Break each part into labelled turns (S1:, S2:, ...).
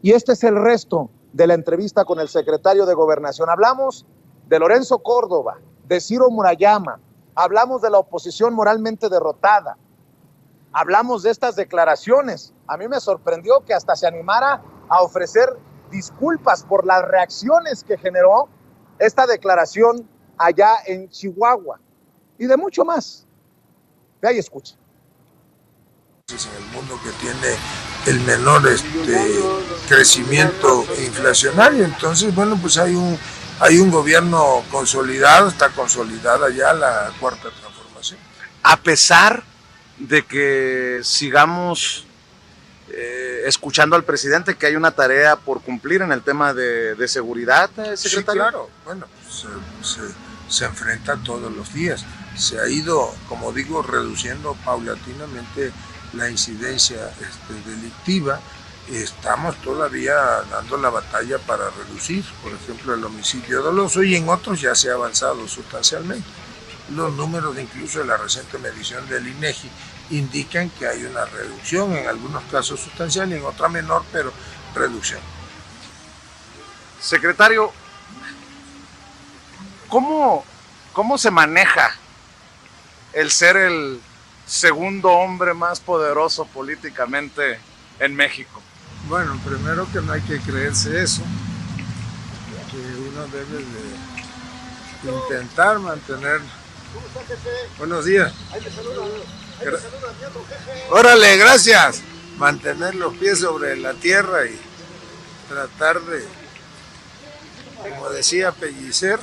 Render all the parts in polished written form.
S1: Y este es el resto de la entrevista con el secretario de Gobernación. Hablamos de Lorenzo Córdoba, de Ciro Murayama, hablamos de la oposición moralmente derrotada, hablamos de estas declaraciones. A mí me sorprendió que hasta se animara a ofrecer disculpas por las reacciones que generó esta declaración allá en Chihuahua y de mucho más. Ve y escucha.
S2: En el mundo que tiene el menor crecimiento inflacionario, entonces bueno, pues hay un gobierno consolidado, está consolidada ya la cuarta transformación.
S3: A pesar de que sigamos escuchando al presidente, que hay una tarea por cumplir en el tema de seguridad, secretario.
S2: Sí, claro, bueno, pues, se enfrenta todos los días. Se ha ido, como digo, reduciendo paulatinamente la incidencia delictiva. Estamos todavía dando la batalla para reducir, por ejemplo, el homicidio doloso, y en otros ya se ha avanzado sustancialmente. Los números incluso de la reciente medición del INEGI indican que hay una reducción, en algunos casos sustancial y en otra menor, pero reducción.
S3: Secretario, ¿cómo se maneja el ser el segundo hombre más poderoso políticamente en México?
S2: Bueno, primero que no hay que creerse eso, que uno debe de intentar mantener... Buenos días. Órale, gracias. Mantener los pies sobre la tierra y tratar de, como decía Pellicer,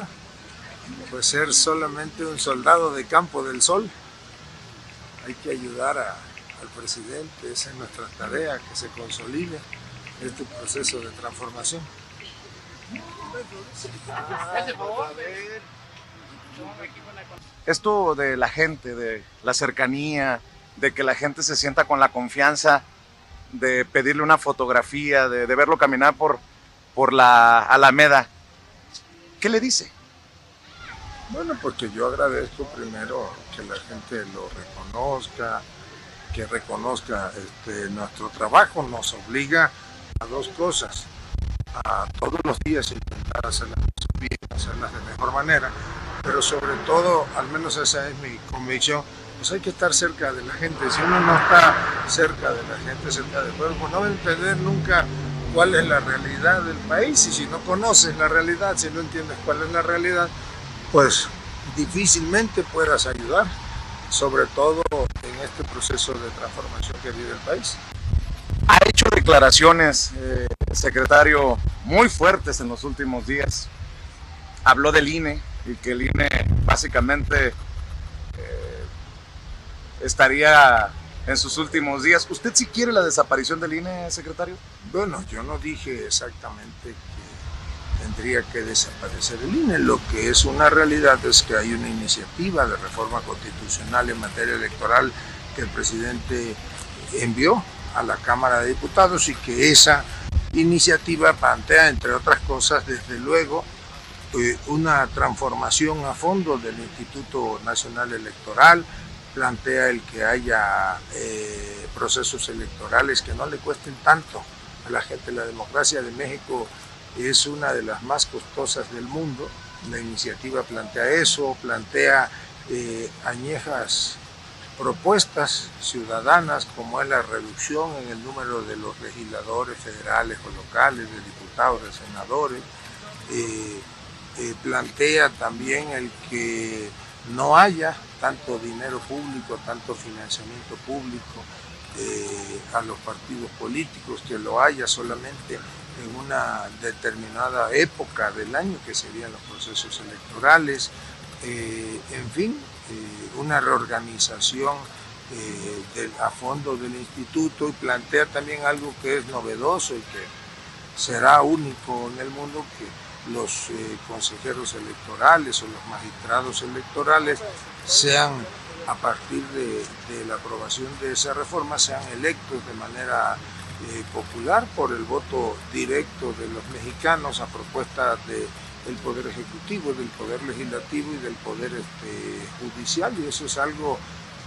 S2: pues ser solamente un soldado de campo del sol. Hay que ayudar al presidente, esa es nuestra tarea, que se consolide este proceso de transformación.
S3: Esto de la gente, de la cercanía, de que la gente se sienta con la confianza de pedirle una fotografía, de verlo caminar por la Alameda, ¿qué le dice?
S2: Bueno, porque yo agradezco primero que la gente lo reconozca, que reconozca nuestro trabajo. Nos obliga a dos cosas: a todos los días intentar hacer las cosas bien, hacerlas de mejor manera, pero sobre todo, al menos esa es mi convicción, pues hay que estar cerca de la gente. Si uno no está cerca de la gente, cerca del pueblo, pues no va a entender nunca cuál es la realidad del país. Y si no conoces la realidad, si no entiendes cuál es la realidad, pues difícilmente puedas ayudar, sobre todo en este proceso de transformación que vive el país.
S3: Ha hecho declaraciones, secretario, muy fuertes en los últimos días. Habló del INE y que el INE básicamente estaría en sus últimos días. ¿Usted sí quiere la desaparición del INE, secretario?
S2: Bueno, yo no dije exactamente que tendría que desaparecer el INE. Lo que es una realidad es que hay una iniciativa de reforma constitucional en materia electoral que el presidente envió a la Cámara de Diputados y que esa iniciativa plantea, entre otras cosas, desde luego, una transformación a fondo del Instituto Nacional Electoral, plantea el que haya procesos electorales que no le cuesten tanto a la gente. La democracia de México es una de las más costosas del mundo. La iniciativa plantea eso, plantea añejas propuestas ciudadanas como es la reducción en el número de los legisladores federales o locales, de diputados, de senadores. Plantea también el que no haya tanto dinero público, tanto financiamiento público a los partidos políticos, que lo haya solamente en una determinada época del año, que serían los procesos electorales. En fin, una reorganización a fondo del instituto, y plantea también algo que es novedoso y que será único en el mundo, que los consejeros electorales o los magistrados electorales sean, a partir de la aprobación de esa reforma, sean electos de manera popular por el voto directo de los mexicanos a propuesta del Poder Ejecutivo, del Poder Legislativo y del Poder Judicial, y eso es algo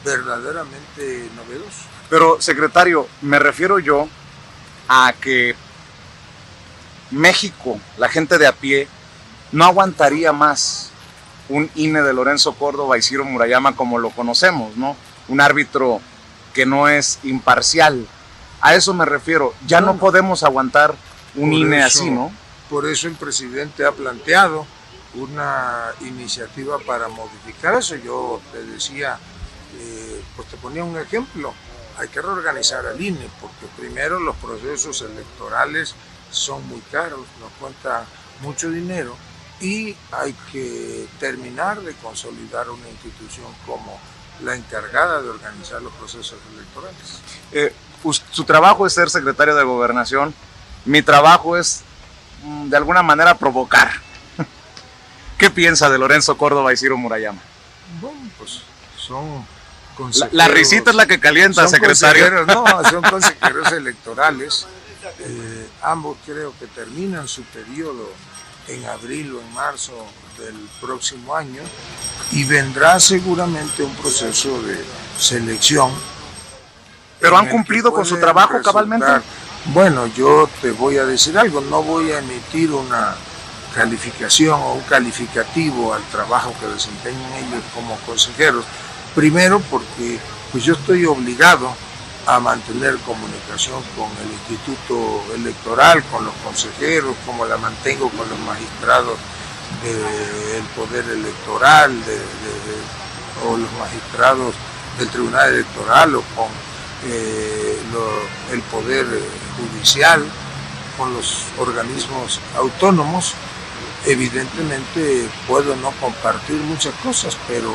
S2: verdaderamente novedoso.
S3: Pero, secretario, me refiero yo a que México, la gente de a pie, no aguantaría más un INE de Lorenzo Córdoba y Ciro Murayama como lo conocemos, ¿no? Un árbitro que no es imparcial. A eso me refiero. Ya no podemos aguantar un INE así, ¿no?
S2: Por eso el presidente ha planteado una iniciativa para modificar eso. Yo te decía, pues te ponía un ejemplo. Hay que reorganizar al INE porque primero los procesos electorales son muy caros, nos cuesta mucho dinero y hay que terminar de consolidar una institución como la encargada de organizar los procesos electorales.
S3: Su trabajo es ser secretario de Gobernación, mi trabajo es de alguna manera provocar. ¿Qué piensa de Lorenzo Córdoba y Ciro Murayama?
S2: Bueno, pues son
S3: la risita es la que calienta, secretario.
S2: No, son consejeros electorales. Ambos creo que terminan su periodo en abril o en marzo del próximo año y vendrá seguramente un proceso de selección.
S3: ¿Pero han cumplido con su trabajo cabalmente?
S2: Bueno, yo te voy a decir algo, no voy a emitir una calificación o un calificativo al trabajo que desempeñan ellos como consejeros. Primero porque pues yo estoy obligado a mantener comunicación con el Instituto Electoral, con los consejeros, como la mantengo con los magistrados del Poder Electoral o los magistrados del Tribunal Electoral o con el Poder Judicial, con los organismos autónomos. Evidentemente puedo no compartir muchas cosas, pero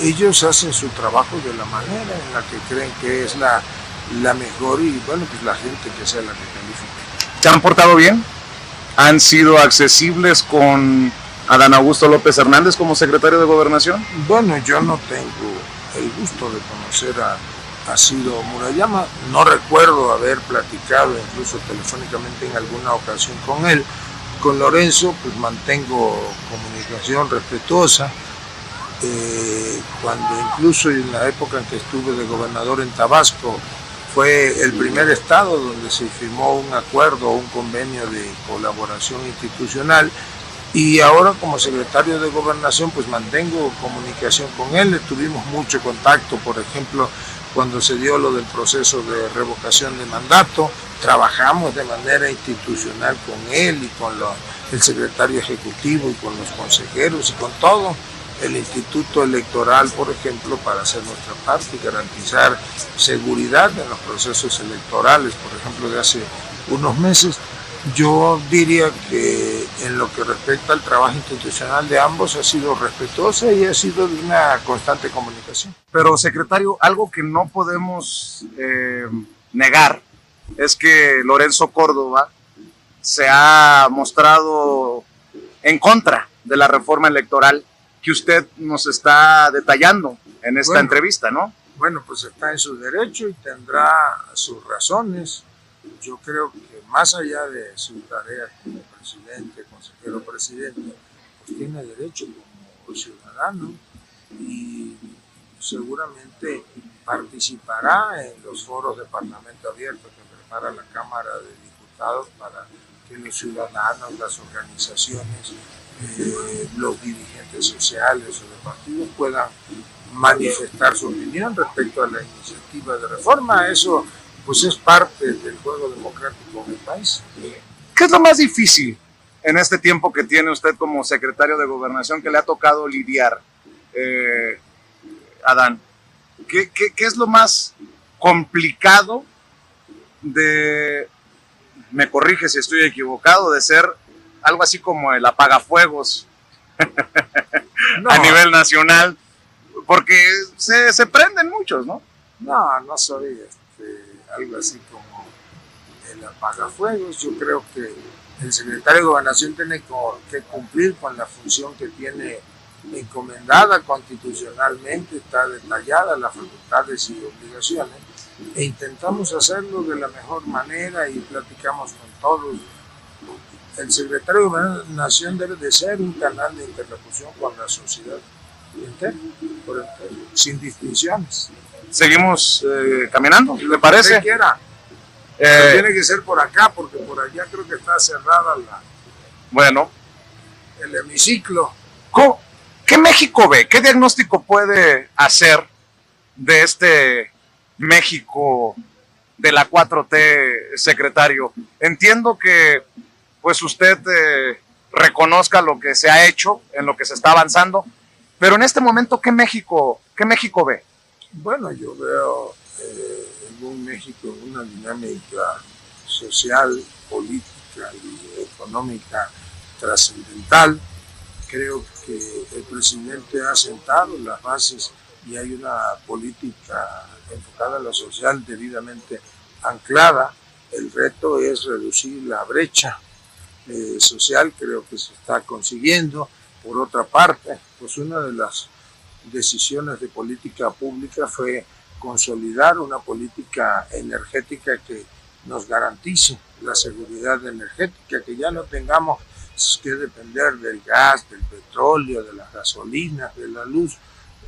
S2: ellos hacen su trabajo de la manera en la que creen que es la mejor y bueno, pues la gente que sea la que califique.
S3: ¿Se han portado bien? ¿Han sido accesibles con Adán Augusto López Hernández como secretario de Gobernación?
S2: Bueno, yo no tengo el gusto de conocer a Ciro Murayama, no recuerdo haber platicado incluso telefónicamente en alguna ocasión con él. Con Lorenzo pues mantengo comunicación respetuosa. Cuando incluso en la época en que estuve de gobernador en Tabasco, fue el primer estado donde se firmó un acuerdo o un convenio de colaboración institucional y ahora como secretario de Gobernación pues mantengo comunicación con él, tuvimos mucho contacto, por ejemplo, cuando se dio lo del proceso de revocación de mandato, trabajamos de manera institucional con él y con el secretario ejecutivo y con los consejeros y con todo el Instituto Electoral, por ejemplo, para hacer nuestra parte y garantizar seguridad en los procesos electorales, por ejemplo, de hace unos meses. Yo diría que en lo que respecta al trabajo institucional de ambos ha sido respetuosa y ha sido de una constante comunicación.
S3: Pero, secretario, algo que no podemos negar es que Lorenzo Córdoba se ha mostrado en contra de la reforma electoral que usted nos está detallando en esta entrevista, ¿no?
S2: Bueno, pues está en su derecho y tendrá sus razones. Yo creo que más allá de su tarea como presidente, consejero presidente, pues tiene derecho como ciudadano y seguramente participará en los foros de Parlamento Abierto que prepara la Cámara de Diputados para que los ciudadanos, las organizaciones, los dirigentes sociales o de partidos puedan manifestar su opinión respecto a la iniciativa de reforma. Eso pues es parte del juego democrático del país.
S3: ¿Qué es lo más difícil en este tiempo que tiene usted como secretario de Gobernación que le ha tocado lidiar, Adán? ¿Qué es lo más complicado de, me corrige si estoy equivocado, de ser algo así como el apagafuegos a nivel nacional? Porque se prenden muchos, ¿no?
S2: No soy algo así como el apagafuegos. Yo creo que el secretario de Gobernación tiene que cumplir con la función que tiene encomendada constitucionalmente, está detallada las facultades y obligaciones, e intentamos hacerlo de la mejor manera y platicamos con todos. El secretario de Gobernación debe de ser un canal de interlocución con la sociedad entera, sin distinciones.
S3: Seguimos caminando, ¿le parece?
S2: Quiera. Tiene que ser por acá, porque por ya creo que está cerrada
S3: Bueno,
S2: el hemiciclo.
S3: ¿qué México ve? ¿Qué diagnóstico puede hacer de este México de la 4T, secretario? Entiendo que pues usted reconozca lo que se ha hecho, en lo que se está avanzando, pero en este momento, ¿qué México ve?
S2: Bueno, yo veo en un México una dinámica social, política y económica trascendental. Creo que el presidente ha sentado las bases y hay una política enfocada a lo social debidamente anclada. El reto es reducir la brecha social, creo que se está consiguiendo. Por otra parte, pues una de las decisiones de política pública fue consolidar una política energética que nos garantice la seguridad energética, que ya no tengamos que depender del gas, del petróleo, de las gasolinas, de la luz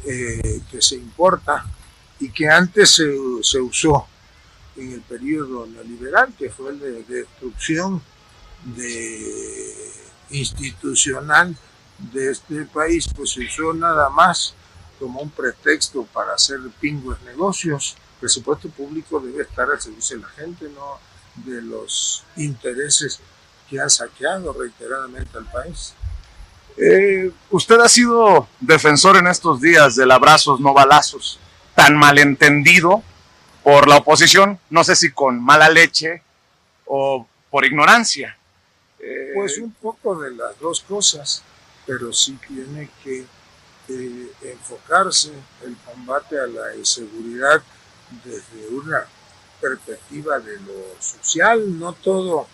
S2: que se importa y que antes se usó en el periodo neoliberal, que fue el de destrucción institucional de este país, pues se usó nada más como un pretexto para hacer pingües negocios. El presupuesto público debe estar al servicio de la gente, no de los intereses que han saqueado reiteradamente al país.
S3: Usted ha sido defensor en estos días del abrazos no balazos, tan malentendido por la oposición, no sé si con mala leche o por ignorancia.
S2: Pues un poco de las dos cosas, pero sí tiene que enfocarse el combate a la inseguridad desde una perspectiva de lo social. No todo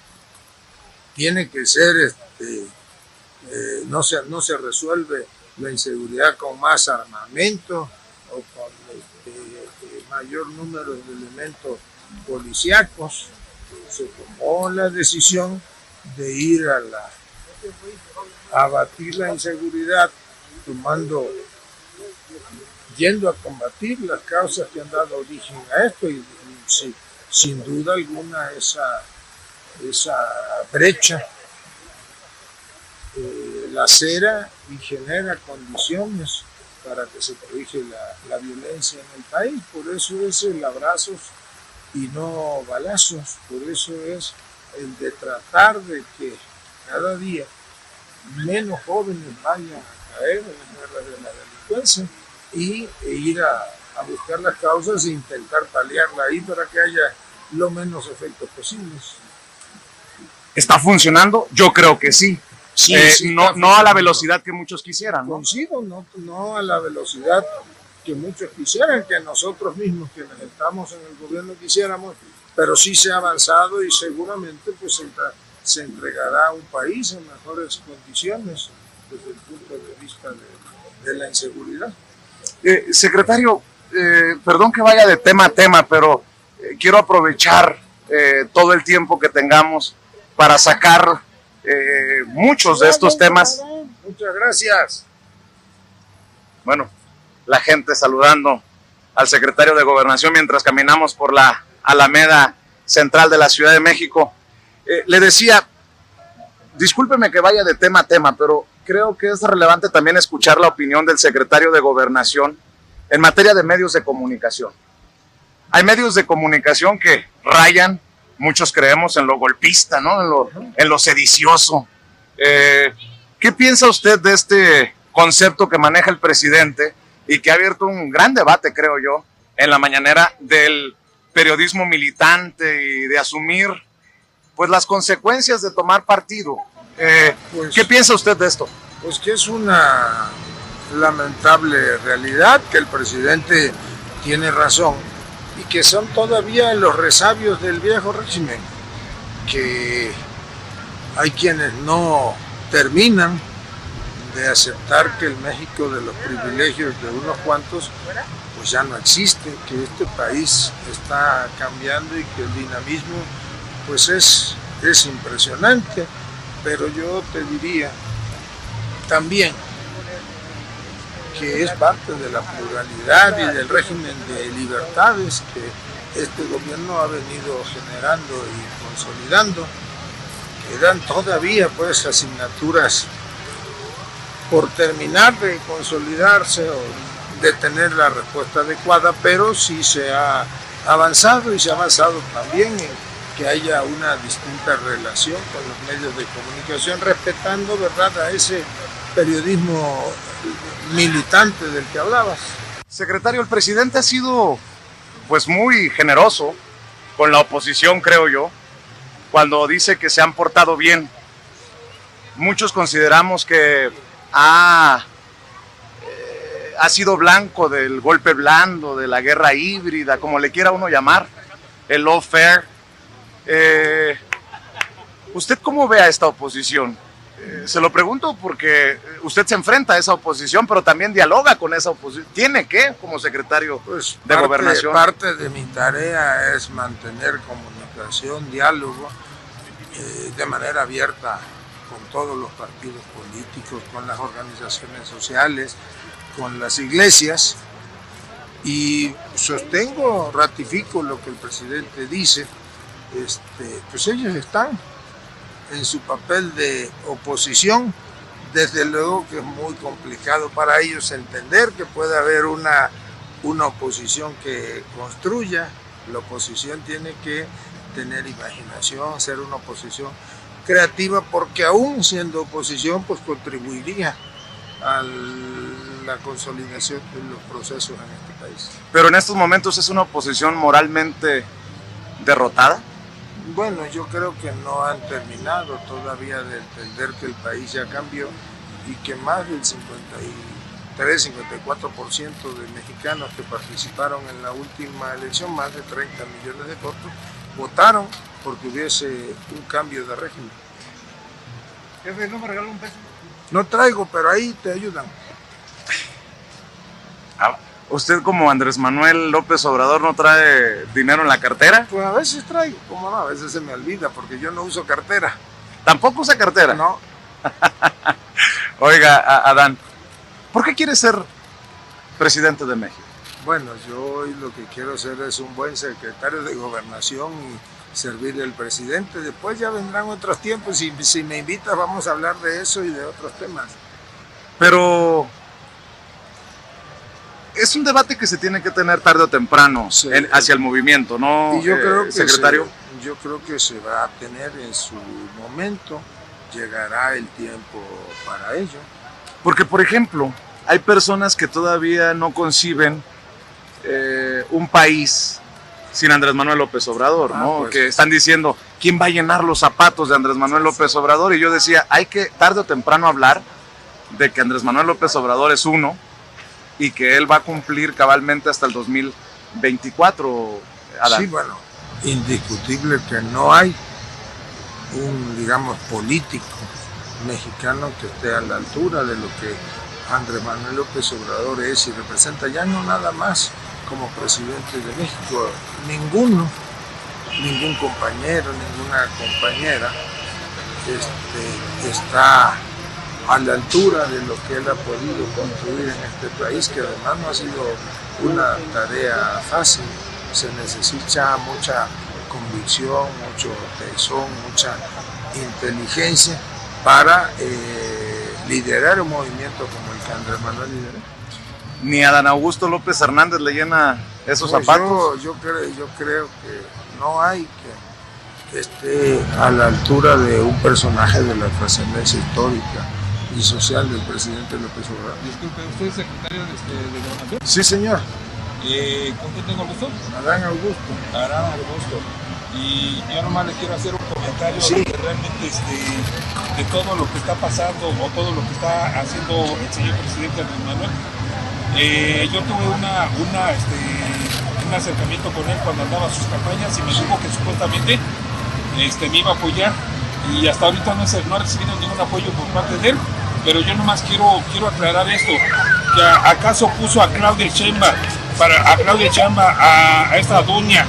S2: tiene que ser, no se resuelve la inseguridad con más armamento o con mayor número de elementos policíacos. Se tomó la decisión de ir a abatir la inseguridad, yendo a combatir las causas que han dado origen a esto, y sin duda alguna esa brecha lacera y genera condiciones para que se corrige la violencia en el país. Por eso es el abrazos y no balazos, por eso es el de tratar de que cada día menos jóvenes vayan a caer en las garras de la delincuencia e ir a buscar las causas e intentar paliarla ahí para que haya lo menos efectos posibles.
S3: ¿Está funcionando? Yo creo que sí.
S2: Sí,
S3: no a la velocidad que muchos quisieran, ¿no?
S2: Coincido, no a la velocidad que muchos quisieran, que nosotros mismos quienes estamos en el gobierno quisiéramos, pero sí se ha avanzado y seguramente pues se entregará a un país en mejores condiciones desde el punto de vista de la inseguridad.
S3: Secretario, perdón que vaya de tema a tema, pero quiero aprovechar todo el tiempo que tengamos para sacar muchos de estos temas.
S2: Muchas gracias.
S3: Bueno, la gente saludando al secretario de Gobernación mientras caminamos por la Alameda Central de la Ciudad de México. Le decía, discúlpeme que vaya de tema a tema, pero creo que es relevante también escuchar la opinión del secretario de Gobernación en materia de medios de comunicación. Hay medios de comunicación que rayan, muchos creemos, en lo golpista, ¿no? En lo sedicioso. ¿Qué piensa usted de este concepto que maneja el presidente y que ha abierto un gran debate, creo yo, en la mañanera, del periodismo militante y de asumir pues las consecuencias de tomar partido? ¿Qué piensa usted de esto?
S2: Pues que es una lamentable realidad, que el presidente tiene razón y que son todavía los resabios del viejo régimen, que hay quienes no terminan de aceptar que el México de los privilegios de unos cuantos pues ya no existe, que este país está cambiando y que el dinamismo pues es impresionante. Pero yo te diría también que es parte de la pluralidad y del régimen de libertades que este gobierno ha venido generando y consolidando, quedan todavía pues asignaturas por terminar de consolidarse o de tener la respuesta adecuada, pero sí se ha avanzado, y se ha avanzado también en que haya una distinta relación con los medios de comunicación, respetando, ¿verdad?, a ese periodismo militante del que hablabas.
S3: Secretario, el presidente ha sido pues muy generoso con la oposición, creo yo, cuando dice que se han portado bien. Muchos consideramos que ha sido blanco del golpe blando, de la guerra híbrida, como le quiera uno llamar, el lawfare. ¿Usted cómo ve a esta oposición? Se lo pregunto porque usted se enfrenta a esa oposición, pero también dialoga con esa oposición. ¿Tiene que, como secretario de Gobernación?
S2: Parte de mi tarea es mantener comunicación, diálogo, de manera abierta con todos los partidos políticos, con las organizaciones sociales, con las iglesias, y sostengo, ratifico lo que el presidente dice. Pues ellos están en su papel de oposición. Desde luego que es muy complicado para ellos entender que puede haber una oposición que construya. La oposición tiene que tener imaginación, ser una oposición creativa, porque aún siendo oposición pues contribuiría a la consolidación de los procesos en este país.
S3: Pero en estos momentos es una oposición moralmente derrotada.
S2: Bueno, yo creo que no han terminado todavía de entender que el país ya cambió y que más del 53-54% de mexicanos que participaron en la última elección, más de 30 millones de votos, votaron porque hubiese un cambio de régimen.
S4: Jefe, ¿no me regaló un peso?
S2: No traigo, pero ahí te ayudan.
S3: ¿Usted como Andrés Manuel López Obrador no trae dinero en la cartera?
S2: Pues a veces traigo, como no, a veces se me olvida porque yo no uso cartera.
S3: ¿Tampoco usa cartera?
S2: No.
S3: Oiga, Adán, ¿por qué quiere ser presidente de México?
S2: Bueno, yo hoy lo que quiero ser es un buen secretario de Gobernación y servirle al presidente. Después ya vendrán otros tiempos y si me invitas vamos a hablar de eso y de otros temas.
S3: Pero es un debate que se tiene que tener tarde o temprano, sí, hacia el movimiento, ¿no,
S2: y yo creo que
S3: secretario?
S2: Yo creo que se va a tener en su momento, llegará el tiempo para ello.
S3: Porque, por ejemplo, hay personas que todavía no conciben un país sin Andrés Manuel López Obrador, ¿no? Pues, que están diciendo, ¿quién va a llenar los zapatos de Andrés Manuel López Obrador? Y yo decía, hay que tarde o temprano hablar de que Andrés Manuel López Obrador es uno y que él va a cumplir cabalmente hasta el 2024, Adán.
S2: Sí, bueno, indiscutible que no hay un, digamos, político mexicano que esté a la altura de lo que Andrés Manuel López Obrador es y representa, ya no nada más como presidente de México. Ningún compañero, ninguna compañera está a la altura de lo que él ha podido construir en este país, que además no ha sido una tarea fácil. Se necesita mucha convicción, mucho tesón, mucha inteligencia para liderar un movimiento como el que Andrés Manuel lideró.
S3: ¿Ni Adán Augusto López Hernández le llena esos zapatos?
S2: Yo creo que no hay que esté a la altura de un personaje de la trascendencia histórica y social del presidente López Obrador.
S4: Disculpe, ¿usted es secretario de Gobernación?
S2: Sí, señor.
S4: ¿Con quién tengo el gusto?
S2: Adán Augusto.
S4: Adán Augusto. Y yo nomás le quiero hacer un comentario
S2: sí,
S4: de que realmente de todo lo que está pasando o todo lo que está haciendo el señor presidente Andrés Manuel. Yo tuve un acercamiento con él cuando andaba a sus campañas y me dijo que supuestamente me iba a apoyar, y hasta ahorita no ha recibido ningún apoyo por parte de él. Pero yo nomás quiero aclarar esto, que acaso puso a Claudia Sheinbaum a esta Duña,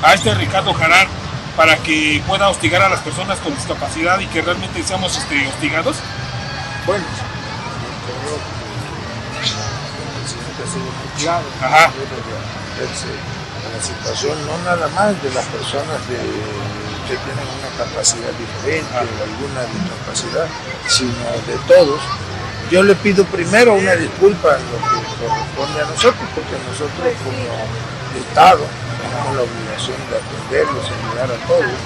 S4: a este Ricardo Jarán, para que pueda hostigar a las personas con discapacidad y que realmente seamos hostigados.
S2: Bueno, creo que el presidente ha sido muy claro.
S4: Ajá.
S2: La situación no nada más de las personas que tienen una capacidad diferente o alguna discapacidad, sino de todos. Yo le pido primero una disculpa en lo que corresponde a nosotros, porque nosotros como Estado tenemos la obligación de atenderlos, ayudar a todos,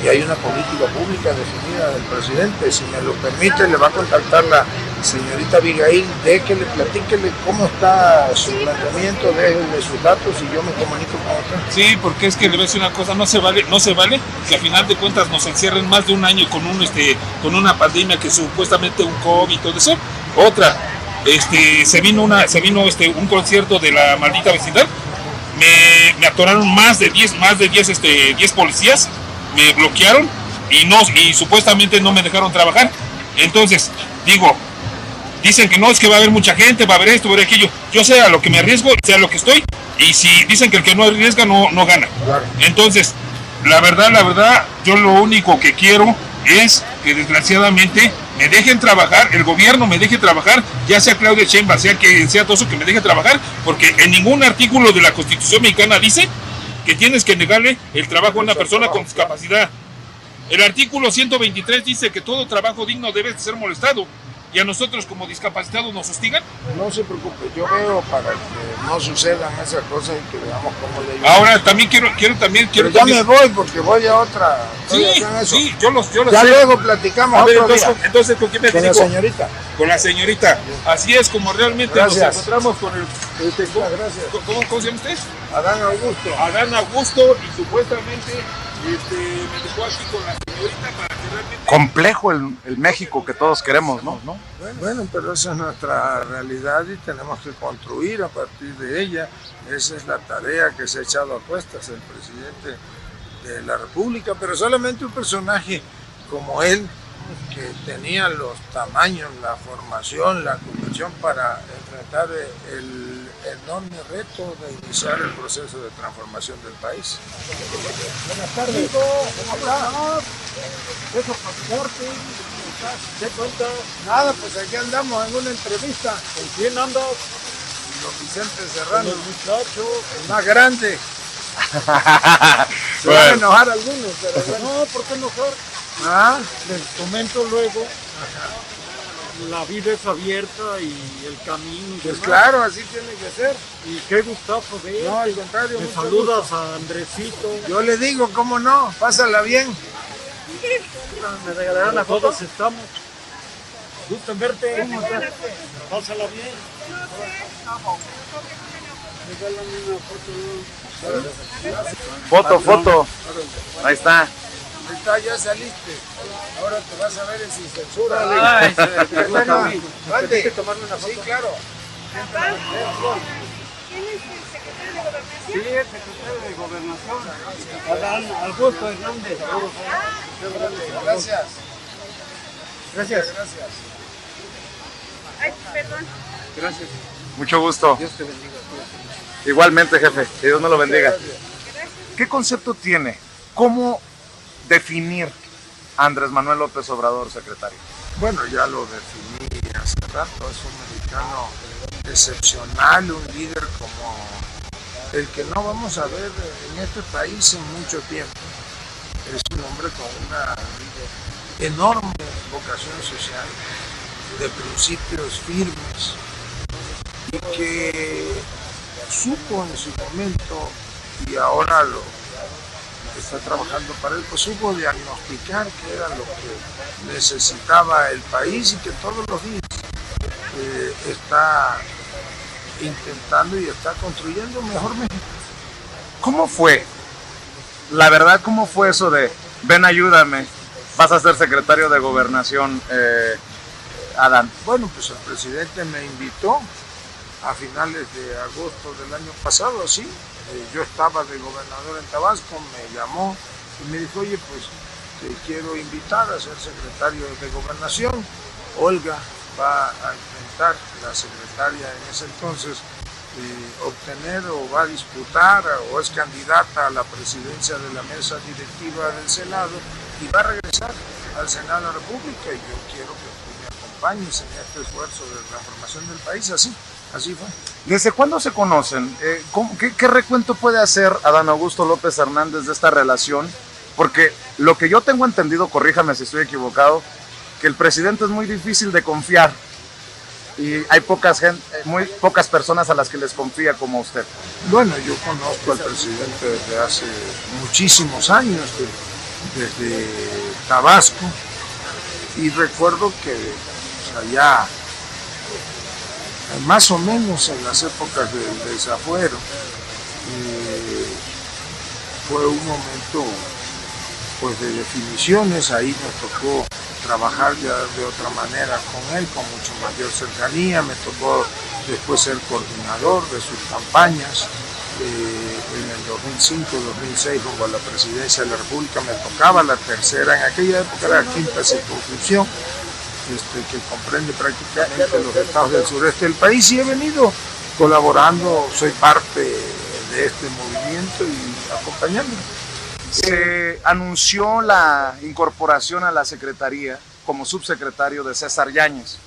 S2: y hay una política pública definida del presidente. Si me lo permite, le va a contactar la señorita Abigail, déjele, platíquele cómo está su planteamiento, déjele sus datos y yo me comunico con usted.
S4: Sí, porque es que le voy a decir una cosa, no se vale que a final de cuentas nos encierren más de un año con una pandemia que supuestamente un COVID y todo eso. Otra, se vino un concierto de la maldita vecindad, me atoraron más de 10 policías, me bloquearon y supuestamente no me dejaron trabajar. Entonces, dicen que no, es que va a haber mucha gente, va a haber esto, va a haber aquello. Yo sé a lo que me arriesgo, sé a lo que estoy, y si dicen que el que no arriesga no gana.
S2: Claro.
S4: Entonces, la verdad, yo lo único que quiero es que desgraciadamente me dejen trabajar, el gobierno me deje trabajar, ya sea Claudia Sheinbaum, sea todo eso, que me deje trabajar, porque en ningún artículo de la Constitución mexicana dice que tienes que negarle el trabajo a una persona con discapacidad. El artículo 123 dice que todo trabajo digno debe ser molestado, y a nosotros como discapacitados nos hostigan.
S2: No se preocupe, yo veo para que no sucedan esas cosas y que veamos cómo le ayudamos.
S4: Ahora también quiero
S2: ya me voy porque voy a otra.
S4: Sí, yo los
S2: ya
S4: sé.
S2: Luego platicamos.
S4: A ver,
S2: otro día.
S4: entonces, ¿con quién me
S2: Con la
S4: comunico?
S2: señorita.
S4: Con la señorita. Así es como realmente
S2: Gracias.
S4: nos encontramos con el...
S2: Gracias.
S4: ¿Cómo se llama usted?
S2: Adán Augusto.
S4: Adán Augusto, y supuestamente me dejó aquí con la señorita para que realmente...
S3: Complejo el México que todos queremos, ¿no?
S2: Bueno, pero esa es nuestra realidad y tenemos que construir a partir de ella. Esa es la tarea que se ha echado a cuestas el presidente de la República, pero solamente un personaje como él, que tenía los tamaños, la formación, la convicción para enfrentar el enorme reto de iniciar el proceso de transformación del país.
S5: Buenas tardes, ¿cómo estás? ¿Eso pasaporte? ¿Qué cuentas?
S2: Nada, pues aquí andamos en una entrevista
S5: ¿Con quién andas?
S2: con Vicente
S5: Con
S2: Serrano,
S5: el muchacho.
S2: el más grande. Se van a enojar algunos, pero bueno.
S5: No, ¿por qué enojar?
S2: ¿Ah?
S5: Les comento luego. La vida es abierta y el camino. y
S2: Pues
S5: demás.
S2: claro, así tiene que ser.
S5: Y qué gustazo ver.
S2: No, al contrario.
S5: Me
S2: mucho
S5: saludas
S2: gusto.
S5: a Andresito.
S2: Yo le digo, ¿cómo no? Pásala bien.
S5: Me regalarán la foto. Todos estamos. Gusto en verte. ¿Cómo estás? Pásala bien. Regálame una foto.
S3: Foto. Ahí está.
S2: Ahí está, ya saliste. Ahora te vas a ver sin censura.
S5: Ay,
S2: Mande.
S5: tomarme una foto?
S2: Sí, claro.
S6: ¿Quién es el secretario de Gobernación?
S5: Sí, el secretario de Gobernación. Adán Augusto Hernández.
S2: Gracias.
S5: Gracias.
S2: Gracias.
S6: Ay, perdón.
S5: Gracias.
S3: Mucho gusto.
S5: Dios te bendiga.
S3: Igualmente, jefe. Que Dios me lo bendiga.
S2: Gracias.
S3: ¿Qué concepto tiene? ¿Cómo definir a Andrés Manuel López Obrador, secretario?
S2: Bueno, ya lo definí hace rato. Es un mexicano excepcional, un líder como el que no vamos a ver en este país en mucho tiempo. Es un hombre con una enorme vocación social, de principios firmes y que supo en su momento, y ahora lo está trabajando para él, pues supo diagnosticar qué era lo que necesitaba el país y que todos los días está intentando y está construyendo un mejor México.
S3: ¿Cómo fue? La verdad, ¿cómo fue eso de ven, ayúdame, vas a ser secretario de Gobernación, Adán?
S2: Bueno, pues el presidente me invitó a finales de agosto del año pasado, así. Yo estaba de gobernador en Tabasco, me llamó y me dijo, oye, pues te quiero invitar a ser secretario de Gobernación. Olga va a intentar, la secretaria en ese entonces, obtener o va a disputar o es candidata a la presidencia de la mesa directiva del Senado y va a regresar al Senado de la República, y yo quiero que tú me acompañes en este esfuerzo de transformación del país. Así fue.
S3: ¿Desde cuándo se conocen? ¿Qué recuento puede hacer Adán Augusto López Hernández de esta relación? Porque Lo que yo tengo entendido, corríjame si estoy equivocado, que el presidente es muy difícil de confiar y hay muy pocas personas a las que les confía como usted.
S2: Bueno, yo conozco al presidente desde hace muchísimos años, desde Tabasco, y recuerdo que allá, más o menos en las épocas del desafuero, fue un momento pues de definiciones. Ahí me tocó trabajar ya de otra manera con él, con mucho mayor cercanía. Me tocó después ser coordinador de sus campañas. En el 2005-2006 rumbo a la presidencia de la República me tocaba la tercera, en aquella época era la quinta circunscripción, que comprende prácticamente los estados del sureste del país, y he venido colaborando, soy parte de este movimiento y acompañando.
S3: Se anunció la incorporación a la secretaría como subsecretario de César Yáñez.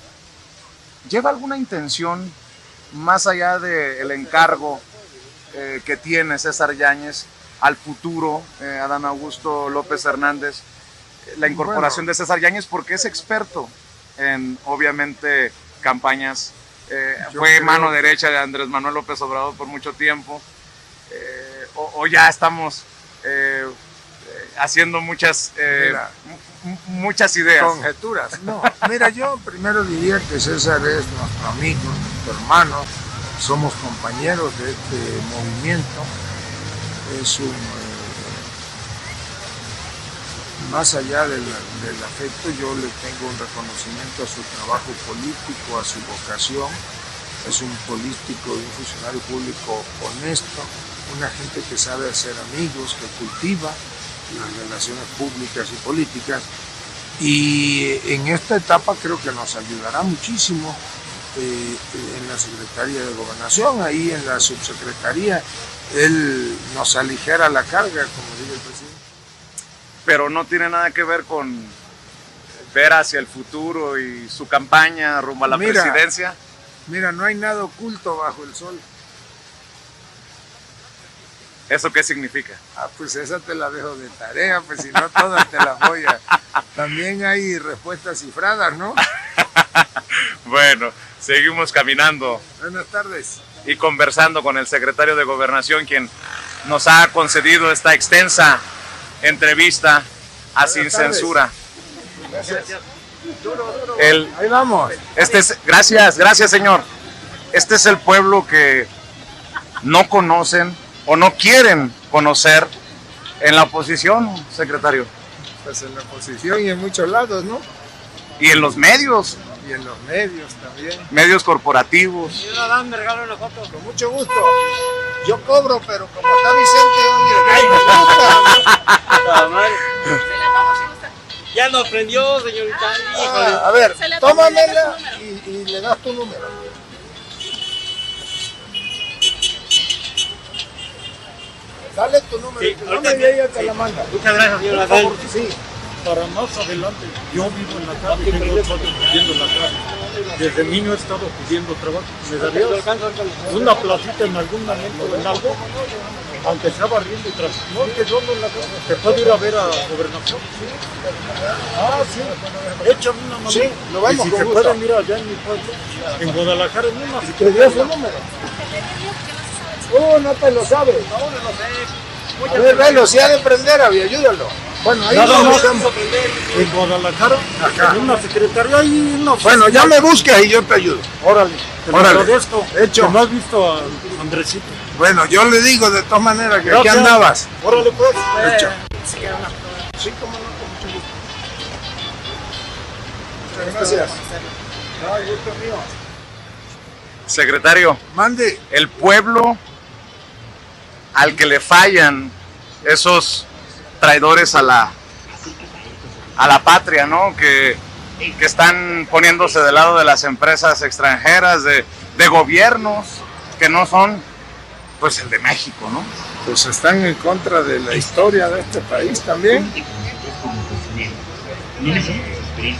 S3: ¿Lleva alguna intención más allá del encargo que tiene César Yáñez al futuro, Adán Augusto López Hernández, la incorporación de César Yáñez, porque es experto en, obviamente, campañas, fue mano derecha de Andrés Manuel López Obrador por mucho tiempo, o ya estamos haciendo muchas ideas?
S2: Conjeturas. No, mira, yo primero diría que César es nuestro amigo, nuestro hermano, somos compañeros de este movimiento. Es más allá del afecto, yo le tengo un reconocimiento a su trabajo político, a su vocación. Es un político y un funcionario público honesto, una gente que sabe hacer amigos, que cultiva las relaciones públicas y políticas, y en esta etapa creo que nos ayudará muchísimo en la Secretaría de Gobernación. Ahí en la subsecretaría él nos aligera la carga, como dice el presidente.
S3: Pero no tiene nada que ver con ver hacia el futuro y su campaña rumbo a la presidencia.
S2: Mira, no hay nada oculto bajo el sol.
S3: ¿Eso qué significa?
S2: Pues esa te la dejo de tarea, pues si no todas te las voy a... También hay respuestas cifradas, ¿no?
S3: Bueno, seguimos caminando.
S2: Buenas tardes.
S3: Y conversando con el secretario de Gobernación, quien nos ha concedido esta extensa entrevista a Sin Censura.
S2: Gracias.
S3: Ahí vamos. Gracias, señor. Este es el pueblo que no conocen o no quieren conocer en la oposición, secretario.
S2: Pues en la oposición y en muchos lados, ¿no?
S3: Y en los medios.
S2: Y en los medios también.
S3: Medios corporativos.
S5: Señor Adán, me regala una foto.
S2: Con mucho gusto. Yo cobro, pero como está Vicente,
S5: Ya nos prendió, señorita.
S2: A ver, tómamela y le das tu número. Dale tu número.
S5: Sí,
S2: Y ella te la manda.
S5: Muchas gracias, señor
S2: Por
S5: Adán.
S2: favor, sí.
S7: Para más adelante, yo vivo en la calle, tengo 8 años viviendo en la calle. Desde niño he estado pidiendo trabajo. ¿Me darías una placita en algún momento en algo? Aunque sea barriendo y tras. No, que yo ando en la casa. ¿Te puedo ir a ver a Gobernación? Sí. Sí. Échame una mano.
S2: Sí, lo vemos
S7: y si
S2: con
S7: se
S2: gusto.
S7: pueden ir allá en mi pueblo, en Guadalajara, en una.
S2: ¿Te dio su número? No te lo sabes.
S5: No, no lo sé.
S2: A ver, velo, si ha de prender, ayúdalo. Bueno, ahí
S7: Nada
S2: no
S7: más
S2: vamos.
S7: en Guadalajara,
S2: Acá.
S7: en una secretaría y una.
S2: Bueno, ya me busques y yo te ayudo.
S7: Órale, te lo
S2: Órale.
S7: agradezco.
S2: Hecho.
S7: ¿No has visto a Andresito?
S2: Bueno, yo le digo de todas maneras que aquí
S7: Gracias.
S2: andabas.
S7: Órale, pues.
S2: Hecho.
S6: Sí, cómo no, con mucho gusto.
S2: Muchas gracias. No, gusto mío.
S3: Secretario,
S2: Mande.
S3: el pueblo al que le fallan esos traidores a la patria, ¿no? Que están poniéndose del lado de las empresas extranjeras, de gobiernos que no son, pues, el de México, ¿no?
S2: Pues están en contra de la historia de este país también.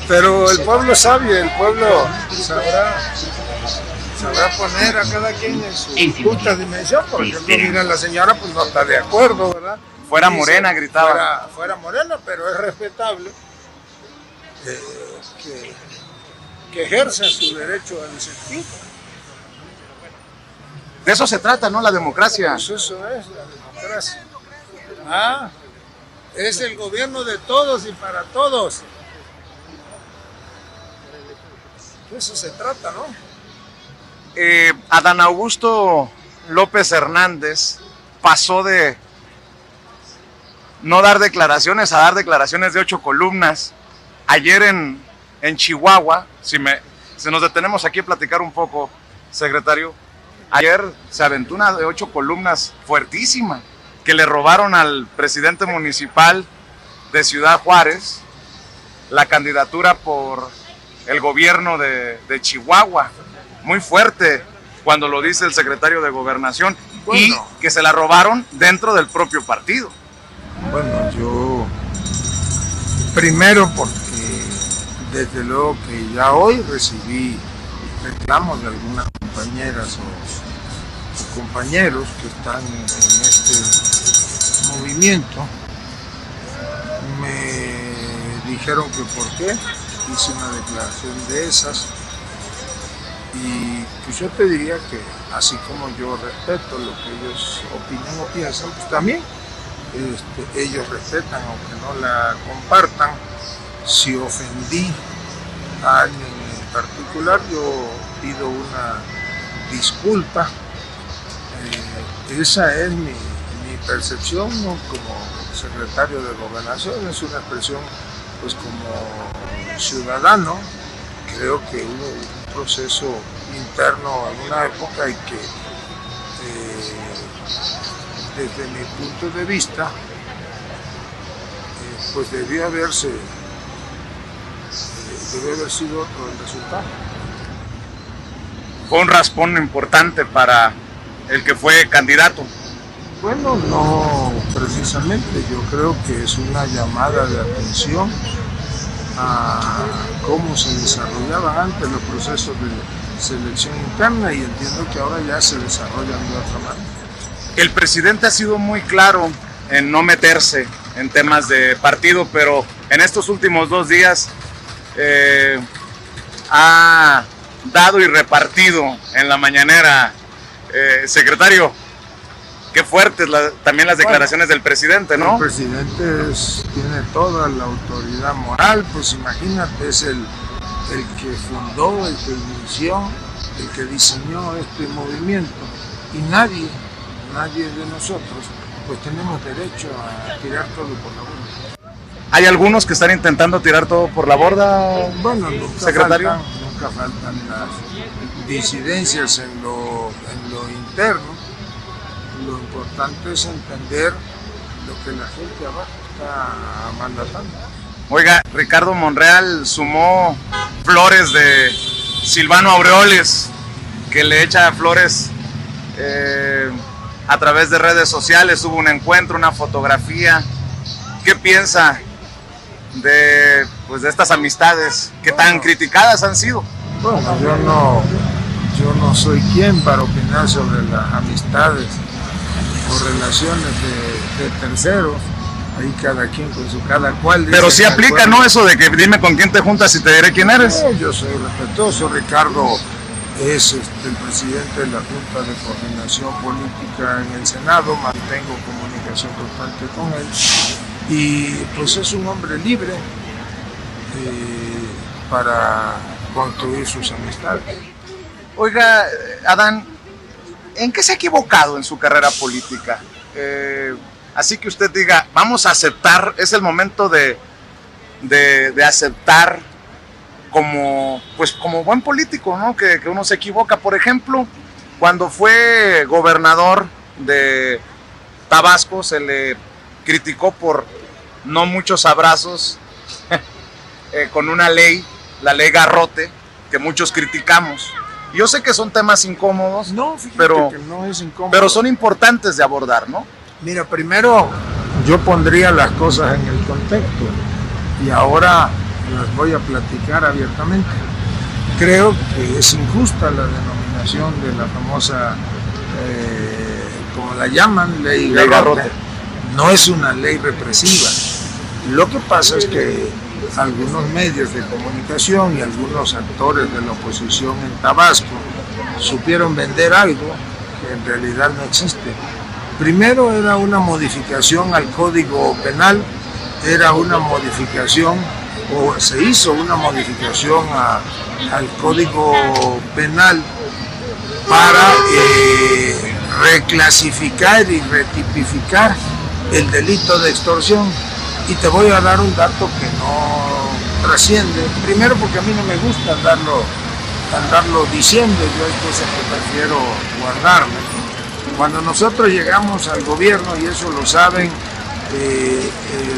S2: Pero el pueblo es sabio, el pueblo sabrá poner a cada quien en su justa dimensión. Por ejemplo, mira, la señora pues no está de acuerdo, ¿verdad?
S3: Fuera Morena, gritaba.
S2: Fuera Morena, pero es respetable que ejerza su derecho a disentir.
S3: De eso se trata, ¿no? La democracia.
S2: Pues eso es la democracia. Es el gobierno de todos y para todos. De eso se trata, ¿no?
S3: Adán Augusto López Hernández pasó de no dar declaraciones a dar declaraciones de 8 columnas. Ayer en Chihuahua, si nos detenemos aquí a platicar un poco, secretario, ayer se aventó una de 8 columnas fuertísima, que le robaron al presidente municipal de Ciudad Juárez la candidatura por el gobierno de Chihuahua. Muy fuerte cuando lo dice el secretario de Gobernación, y que se la robaron dentro del propio partido.
S2: Bueno, yo primero porque desde luego que ya hoy recibí reclamos de algunas compañeras o compañeros que están en este movimiento. Me dijeron que por qué hice una declaración de esas, y pues yo te diría que así como yo respeto lo que ellos opinan o piensan, pues también ellos respetan, aunque no la compartan. Si ofendí a alguien en particular, yo pido una disculpa. Esa es mi percepción, ¿no? Como secretario de Gobernación, es una expresión pues como ciudadano. Creo que hubo un proceso interno en una época y que desde mi punto de vista pues debió haber sido otro el resultado.
S3: Fue un raspón importante para el que fue candidato.
S2: Bueno, no precisamente, yo creo que es una llamada de atención a cómo se desarrollaban antes los procesos de selección interna, y entiendo que ahora ya se desarrollan de otra manera.
S3: El presidente ha sido muy claro en no meterse en temas de partido, pero en estos últimos 2 días ha dado y repartido en la mañanera. Secretario, qué fuertes también las declaraciones del presidente, ¿no?
S2: El presidente tiene toda la autoridad moral, pues imagínate, es el que fundó, el que inició, el que diseñó este movimiento, y nadie de nosotros pues tenemos derecho a tirar todo por la borda.
S3: ¿Hay algunos que están intentando tirar todo por la borda,
S2: bueno,
S3: secretario?
S2: Nunca faltan las disidencias en lo interno. Lo importante es entender lo que la gente abajo está mandatando.
S3: Oiga, Ricardo Monreal sumó flores de Silvano Aureoles, que le echa flores a través de redes sociales. Hubo un encuentro, una fotografía. ¿Qué piensa de estas amistades que tan criticadas han sido?
S2: Bueno, yo no soy quien para opinar sobre las amistades o relaciones de terceros. Ahí cada quien con cada cual.
S3: Pero sí aplica, ¿no? Eso de que dime con quién te juntas y te diré quién eres.
S2: Yo soy respetuoso. Ricardo es el presidente de la Junta de Coordinación Política en el Senado. Mantengo comunicación constante con él. Y pues es un hombre libre para construir sus amistades.
S3: Oiga, Adán, ¿en qué se ha equivocado en su carrera política? Así que usted diga, vamos a aceptar, es el momento de aceptar como buen político, ¿no? Que uno se equivoca. Por ejemplo, cuando fue gobernador de Tabasco, se le criticó por no muchos abrazos con una ley, la ley Garrote, que muchos criticamos. Yo sé que son temas incómodos,
S2: no,
S3: pero,
S2: que no es incómodo,
S3: pero son importantes de abordar, ¿no?
S2: Mira, primero yo pondría las cosas en el contexto y ahora las voy a platicar abiertamente. Creo que es injusta la denominación de la famosa, como la llaman, ley Garrote. no es una ley represiva. Lo que pasa es que algunos medios de comunicación y algunos actores de la oposición en Tabasco supieron vender algo que en realidad no existe. Primero era una modificación al Código Penal, era una modificación, o se hizo una modificación al Código Penal para reclasificar y retipificar el delito de extorsión. Y te voy a dar un dato que no trasciende. Primero porque a mí no me gusta andarlo diciendo, yo hay cosas que prefiero guardarme. Cuando nosotros llegamos al gobierno, y eso lo saben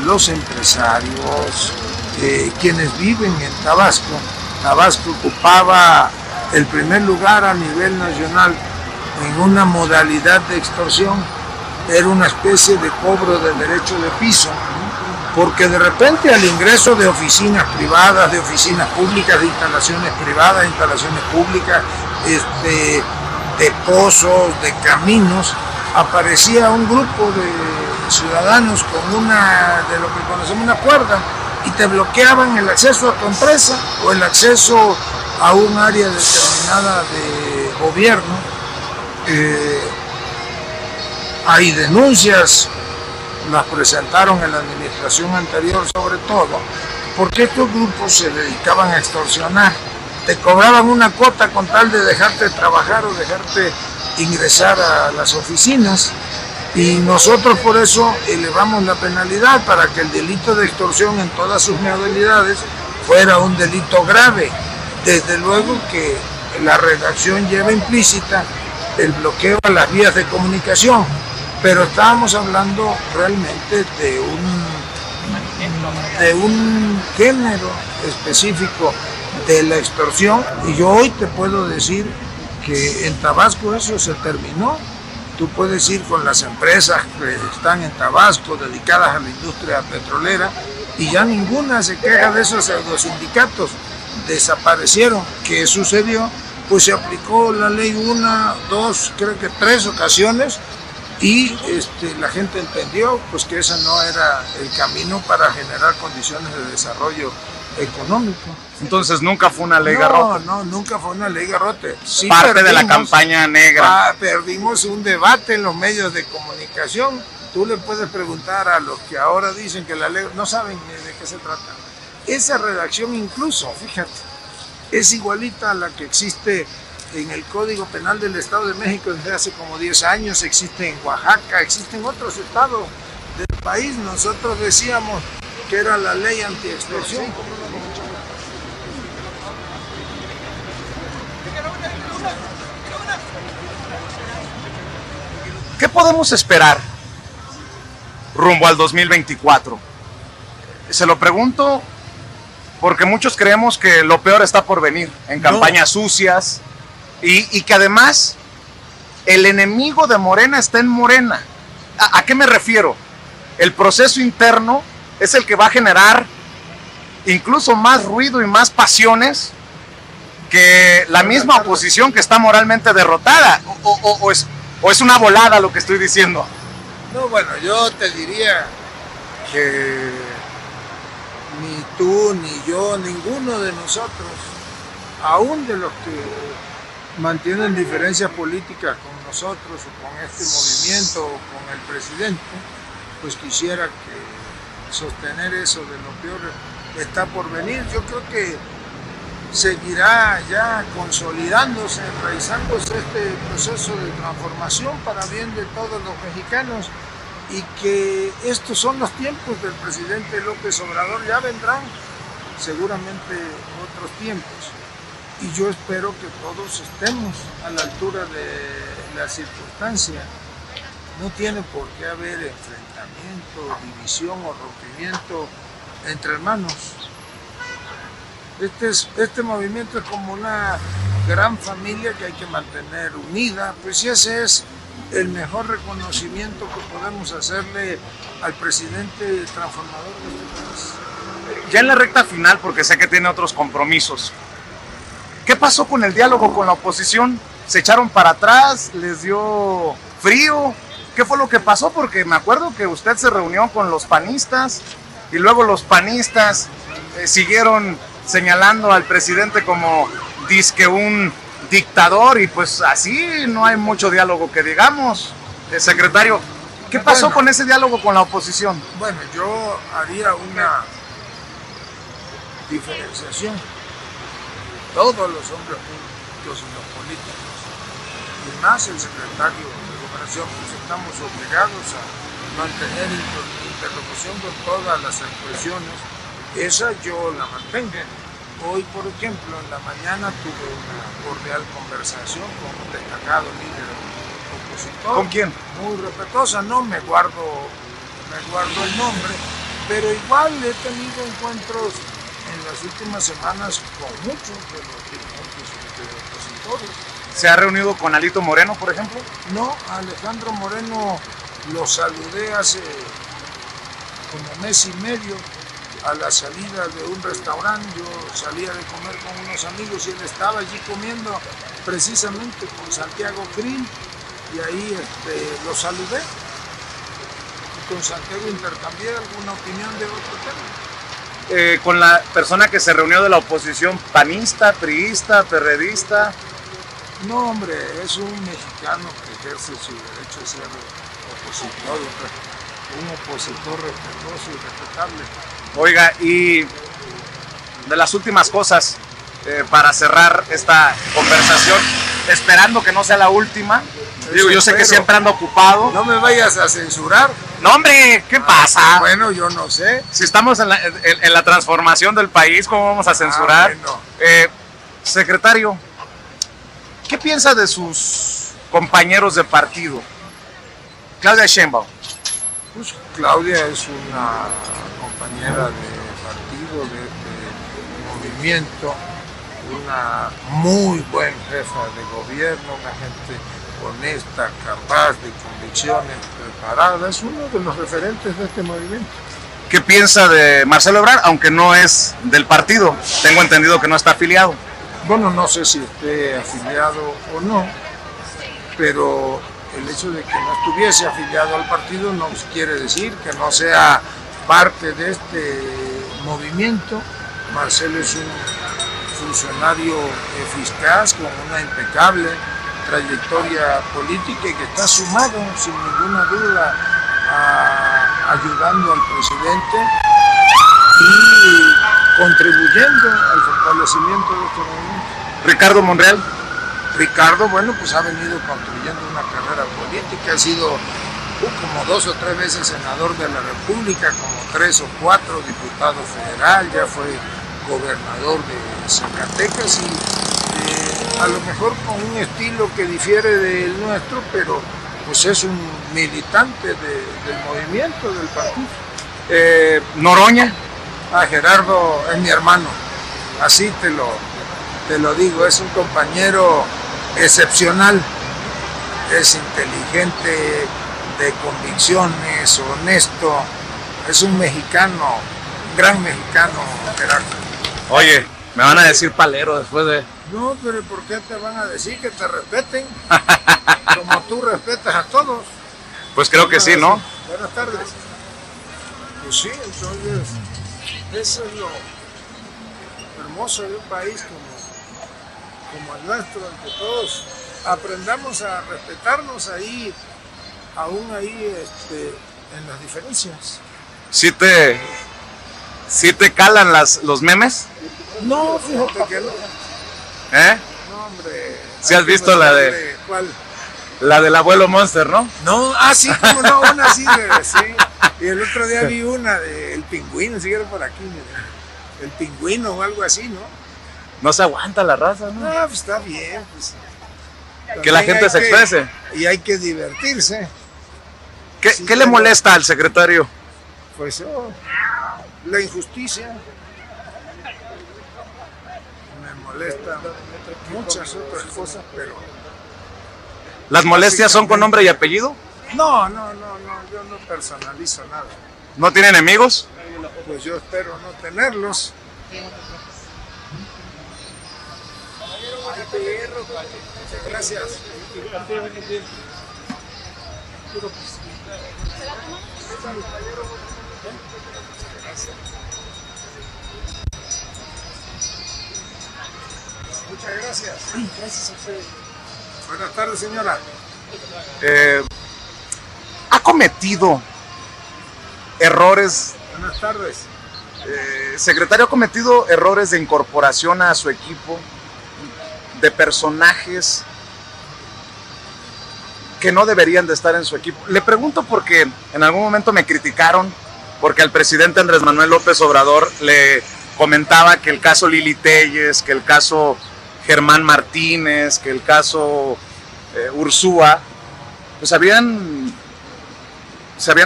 S2: los empresarios, quienes viven en Tabasco, Tabasco ocupaba el primer lugar a nivel nacional en una modalidad de extorsión. Era una especie de cobro de derecho de piso, porque de repente al ingreso de oficinas privadas, de oficinas públicas, de instalaciones privadas, de instalaciones públicas, de pozos, de caminos, aparecía un grupo de ciudadanos con de lo que conocemos una cuerda, y te bloqueaban el acceso a tu empresa o el acceso a un área determinada de gobierno. Hay denuncias, las presentaron en la administración anterior sobre todo, porque estos grupos se dedicaban a extorsionar. Te cobraban una cuota con tal de dejarte trabajar o dejarte ingresar a las oficinas, y nosotros por eso elevamos la penalidad para que el delito de extorsión en todas sus modalidades fuera un delito grave. Desde luego que la redacción lleva implícita el bloqueo a las vías de comunicación, pero estábamos hablando realmente de un género específico de la extorsión, y yo hoy te puedo decir que en Tabasco eso se terminó. Tú puedes ir con las empresas que están en Tabasco dedicadas a la industria petrolera y ya ninguna se queja de esos pseudosindicatos. Desaparecieron. ¿Qué sucedió? Pues se aplicó la ley 1, 2, creo que 3 ocasiones, y la gente entendió pues que ese no era el camino para generar condiciones de desarrollo económico.
S3: Entonces nunca fue una ley garrote.
S2: No, nunca fue una ley garrote. Sí,
S3: parte de la campaña negra.
S2: Perdimos un debate en los medios de comunicación. Tú le puedes preguntar a los que ahora dicen que la ley no saben de qué se trata. Esa redacción incluso, fíjate, es igualita a la que existe en el Código Penal del Estado de México desde hace como 10 años, existe en Oaxaca, existe en otros estados del país. Nosotros decíamos que era la ley antiextorsión.
S3: ¿Qué podemos esperar rumbo al 2024? Se lo pregunto porque muchos creemos que lo peor está por venir, en campañas sucias, y que además el enemigo de Morena está en Morena. ¿A qué me refiero? El proceso interno es el que va a generar incluso más ruido y más pasiones que la misma oposición que está moralmente derrotada. ¿O es una volada lo que estoy diciendo?
S2: No, bueno, yo te diría que ni tú, ni yo, ninguno de nosotros, aún de los que mantienen diferencias políticas con nosotros o con este movimiento o con el presidente, pues quisiera que sostener eso de lo peor está por venir. Yo creo que seguirá ya consolidándose, enraizándose este proceso de transformación para bien de todos los mexicanos, y que estos son los tiempos del presidente López Obrador. Ya vendrán seguramente otros tiempos, y yo espero que todos estemos a la altura de la circunstancia. No tiene por qué haber enfrentamiento, división o rompimiento entre hermanos. Este movimiento es como una gran familia que hay que mantener unida, pues ese es el mejor reconocimiento que podemos hacerle al presidente transformador de este país.
S3: Ya en la recta final, porque sé que tiene otros compromisos, ¿qué pasó con el diálogo con la oposición? ¿Se echaron para atrás? ¿Les dio frío? ¿Qué fue lo que pasó? Porque me acuerdo que usted se reunió con los panistas y luego los panistas siguieron señalando al presidente como dizque un dictador y pues así no hay mucho diálogo que digamos. Secretario, ¿qué pasó con ese diálogo con la oposición?
S2: Bueno, yo haría una diferenciación. Todos los hombres públicos y los políticos, y más el secretario de Gobernación, pues estamos obligados a mantener interlocución con todas las expresiones. Esa yo la mantengo. Hoy, por ejemplo, en la mañana tuve una cordial conversación con un destacado líder opositor.
S3: ¿Con quién?
S2: Muy respetuosa, no me guardo el nombre, pero igual he tenido encuentros en las últimas semanas con muchos de los dirigentes opositores.
S3: ¿Se ha reunido con Alito Moreno, por ejemplo?
S2: No, a Alejandro Moreno lo saludé hace como mes y medio a la salida de un restaurante. Yo salía de comer con unos amigos y él estaba allí comiendo precisamente con Santiago Krill y ahí lo saludé. Y con Santiago intercambié alguna opinión de otro tema.
S3: Con la persona que se reunió de la oposición, panista, priista, perredista.
S2: No, hombre, es un mexicano que ejerce su derecho a ser opositor, un opositor respetuoso y respetable.
S3: Oiga, y de las últimas cosas, para cerrar esta conversación, esperando que no sea la última. Digo, yo sé que siempre ando ocupado.
S2: No me vayas a censurar.
S3: No, hombre, ¿qué pasa?
S2: Bueno, yo no sé.
S3: Si estamos en la transformación del país, ¿cómo vamos a censurar?
S2: Bueno.
S3: Secretario, ¿qué piensa de sus compañeros de partido? Claudia Sheinbaum.
S2: Pues Claudia es una compañera de partido, de este movimiento, una muy buena jefa de gobierno, una gente honesta, capaz, de convicciones, preparada. Es uno de los referentes de este movimiento.
S3: ¿Qué piensa de Marcelo Ebrard, aunque no es del partido? Tengo entendido que no está afiliado.
S2: Bueno, no sé si esté afiliado o no, pero el hecho de que no estuviese afiliado al partido no quiere decir que no sea parte de este movimiento. Marcelo es un funcionario eficaz, con una impecable trayectoria política y que está sumado, sin ninguna duda, ayudando al presidente y contribuyendo al fortalecimiento de este movimiento.
S3: Ricardo Monreal.
S2: Ricardo, bueno, pues ha venido construyendo una carrera política, ha sido como 2 o 3 veces senador de la República, como 3 o 4 diputado federal, ya fue gobernador de Zacatecas y a lo mejor con un estilo que difiere del nuestro, pero pues es un militante del movimiento, del partido.
S3: Noroña.
S2: Gerardo es mi hermano, así te lo digo, es un compañero excepcional, es inteligente, de convicciones, honesto, es un mexicano, un gran mexicano, Gerardo.
S3: Oye, me van a decir palero después de...
S2: No, pero ¿por qué te van a decir que te respeten? Como tú respetas a todos.
S3: Pues creo que sí, ¿no?
S2: Buenas tardes. Pues sí, entonces, eso es lo hermoso de un país como el nuestro, en que todos aprendamos a respetarnos ahí, aún ahí en las diferencias.
S3: ¿Sí te calan los memes?
S2: No, fíjate que no.
S3: ¿Eh?
S2: No, hombre.
S3: ¿Sí has visto la de...
S2: ¿Cuál?
S3: La del abuelo Monster, ¿no?
S2: No, sí, como no, una sí, sí. Y el otro día vi una del pingüino, si por aquí, el pingüino o algo así, ¿no?
S3: No se aguanta la raza, ¿no?
S2: Ah, pues está bien, pues.
S3: Que la gente se exprese.
S2: Y hay que divertirse.
S3: ¿Qué le molesta al secretario?
S2: Pues la injusticia. Me molesta muchas otras cosas, pero...
S3: ¿Las molestias son con nombre y apellido?
S2: No, yo no personalizo nada.
S3: ¿No tiene enemigos?
S2: Pues yo espero no tenerlos. Gracias.
S7: pero pues...
S2: Muchas gracias.
S6: Gracias a ustedes.
S2: Buenas tardes, señora.
S3: ¿Ha cometido errores,
S2: Buenas tardes.
S3: secretario, ha cometido errores de incorporación a su equipo de personajes que no deberían de estar en su equipo? Le pregunto porque en algún momento me criticaron porque al presidente Andrés Manuel López Obrador le comentaba que el caso Lili Téllez, que el caso Germán Martínez, que el caso Ursúa, pues se habían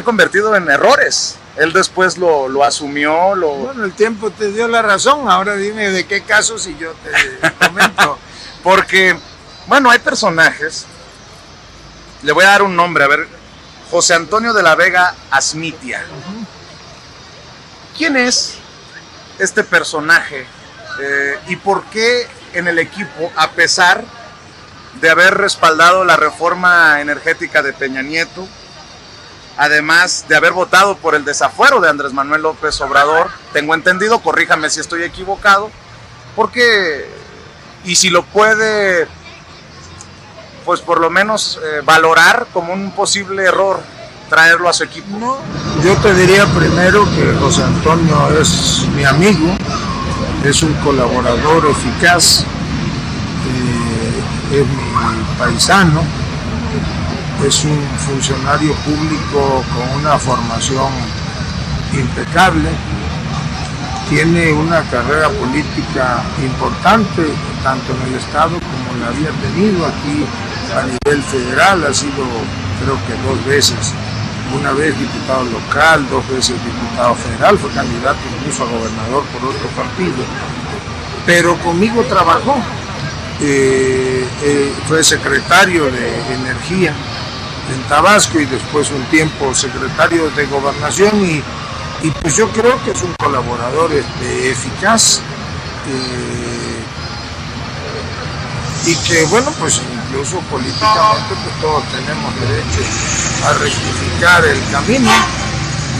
S3: convertido en errores. Él después lo asumió.
S2: Bueno, el tiempo te dio la razón. Ahora dime de qué casos y yo te comento.
S3: Porque, bueno, hay personajes. Le voy a dar un nombre, a ver. José Antonio de la Vega Asmitia. ¿Quién es este personaje? ¿Y por qué en el equipo, a pesar de haber respaldado la reforma energética de Peña Nieto, además de haber votado por el desafuero de Andrés Manuel López Obrador, tengo entendido, corríjame si estoy equivocado, porque, y si lo puede, pues por lo menos valorar como un posible error traerlo a su equipo?
S2: No, yo te diría primero que José Antonio es mi amigo, es un colaborador eficaz, es mi paisano, es un funcionario público con una formación impecable, tiene una carrera política importante, tanto en el Estado como la había tenido aquí a nivel federal, ha sido creo que 2 veces, una vez diputado local, 2 veces diputado federal, fue candidato incluso a gobernador por otro partido, pero conmigo trabajó, fue secretario de Energía en Tabasco y después un tiempo secretario de Gobernación y pues yo creo que es un colaborador eficaz y que bueno, pues incluso políticamente pues todos tenemos derecho a rectificar el camino.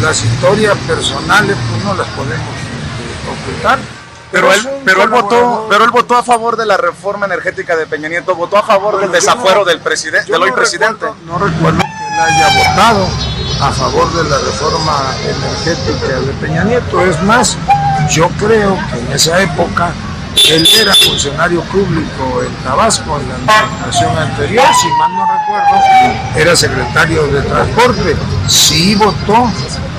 S2: Las historias personales pues no las podemos ocultar.
S3: Pero él votó a favor de la reforma energética de Peña Nieto, votó a favor del desafuero del presidente, del hoy presidente.
S2: No recuerdo que él haya votado a favor de la reforma energética de Peña Nieto. Es más, yo creo que en esa época él era funcionario público en Tabasco, en la administración anterior, si mal no recuerdo, era secretario de Transporte. Sí votó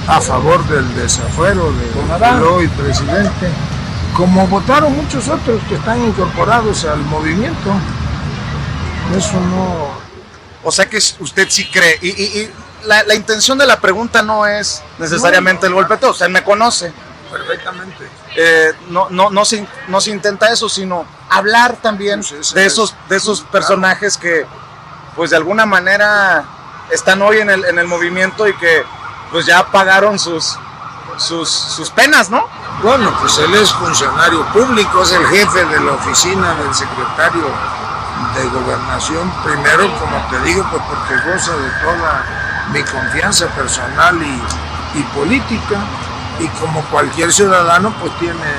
S2: a favor del desafuero del hoy presidente, como votaron muchos otros que están incorporados al movimiento. Eso no...
S3: O sea que usted sí cree, y la intención de la pregunta no es necesariamente el golpeteo, usted me conoce.
S2: Perfectamente.
S3: No se intenta eso, sino hablar también de esos personajes que pues de alguna manera están hoy en el movimiento y que pues ya pagaron sus penas, ¿no?
S2: Bueno, pues él es funcionario público, es el jefe de la oficina del secretario de Gobernación, primero, como te digo, pues porque goza de toda mi confianza personal y política, y como cualquier ciudadano, pues tiene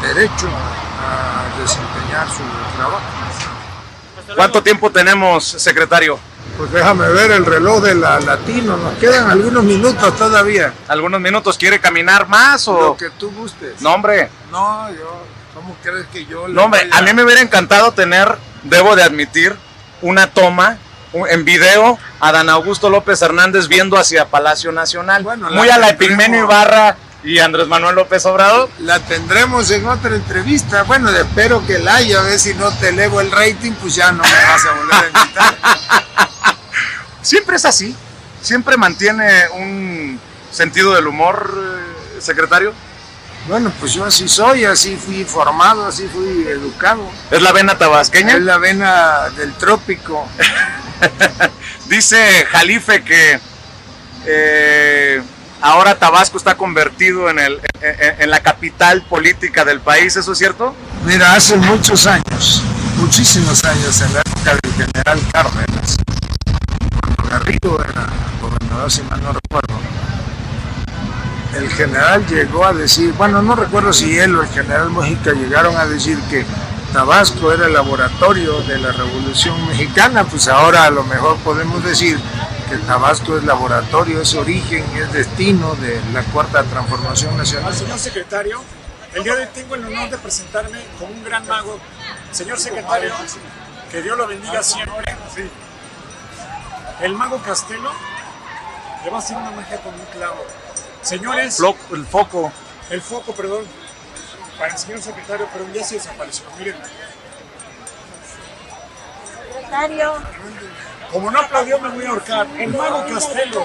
S2: derecho a desempeñar su trabajo.
S3: ¿Cuánto tiempo tenemos, secretario?
S2: Pues déjame ver el reloj de la Latino, nos quedan algunos minutos todavía.
S3: ¿Algunos minutos? ¿Quiere caminar más o...?
S2: Lo que tú gustes.
S3: No, hombre.
S2: No, ¿cómo crees que yo...?
S3: No, hombre, a mí me hubiera encantado tener, debo de admitir, una toma en video a Dan Augusto López Hernández viendo hacia Palacio Nacional. Bueno, muy a la Epigmenio Ibarra y Andrés Manuel López Obrador.
S2: La tendremos en otra entrevista. Bueno, espero que la haya, a ver si no te elevo el rating, pues ya no me vas a volver a invitar.
S3: Siempre es así, siempre mantiene un sentido del humor, secretario.
S2: Bueno, pues yo así soy, así fui formado, así fui educado.
S3: ¿Es la vena tabasqueña?
S2: Es la vena del trópico.
S3: Dice Jalife que ahora Tabasco está convertido en la capital política del país, ¿eso es cierto?
S2: Mira, hace muchos años, muchísimos años, en la época del general Cárdenas, cuando la Carrillo era gobernador, si mal no recuerdo, el general llegó a decir, bueno, no recuerdo si él o el general Mujica llegaron a decir que Tabasco era el laboratorio de la Revolución Mexicana, pues ahora a lo mejor podemos decir que Tabasco es laboratorio, es origen y es destino de la Cuarta Transformación Nacional.
S8: Señor secretario, el día de hoy tengo el honor de presentarme como un gran mago. Señor secretario, que Dios lo bendiga siempre. Sí. El mago Castelo le va a hacer una magia con un clavo. Señores,
S3: El foco.
S8: el foco, perdón, para el señor secretario, pero ya se desapareció. Miren,
S6: Secretario.
S8: como no aplaudió, me voy a ahorcar. El mago Castelo,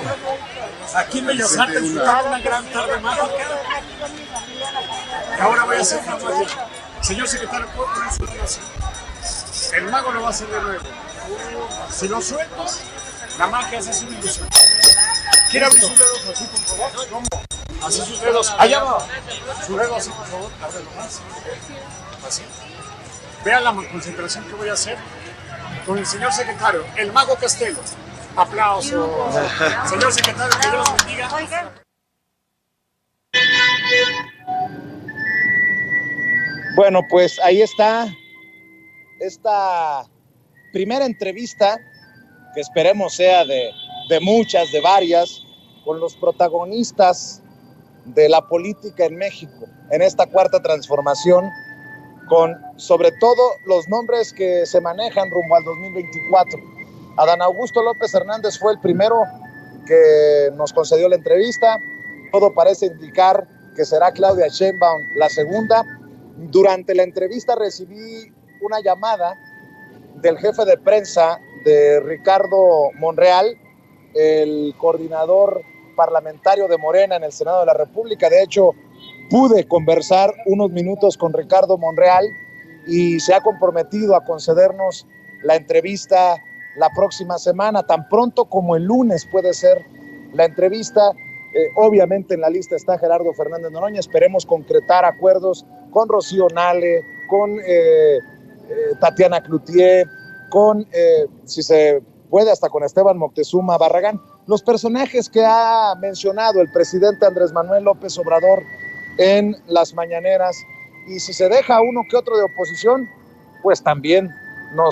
S8: aquí en Bellas Artes, disfrutando una gran tarde mágica. Y ahora voy a hacer una magia. Señor secretario, ¿puedo poner su dedo así? El mago lo va a hacer de nuevo. Si lo sueltas, la magia se hace una ilusión. ¿Quiere abrir sus dedos así, por favor? ¿Cómo? Así sus dedos. Allá va. Su dedo así, por favor. Ábrelo más. Así. Vean la concentración que voy a hacer con el señor secretario, el mago Castelo. Aplausos. Señor secretario, que Dios los bendiga.
S1: Bueno, pues ahí está esta primera entrevista, que esperemos sea de muchas, de varias, con los protagonistas de la política en México, en esta cuarta transformación, con sobre todo los nombres que se manejan rumbo al 2024. Adán Augusto López Hernández fue el primero que nos concedió la entrevista. Todo parece indicar que será Claudia Sheinbaum la segunda. Durante la entrevista recibí una llamada del jefe de prensa de Ricardo Monreal, el coordinador parlamentario de Morena en el Senado de la República. De hecho, pude conversar unos minutos con Ricardo Monreal y se ha comprometido a concedernos la entrevista la próxima semana, tan pronto como el lunes puede ser la entrevista. Obviamente en la lista está Gerardo Fernández Noroña. Esperemos concretar acuerdos con Rocío Nale, con Tatiana Cloutier, con, si se puede, hasta con Esteban Moctezuma Barragán, los personajes que ha mencionado el presidente Andrés Manuel López Obrador en las mañaneras. Y si se deja uno que otro de oposición, pues también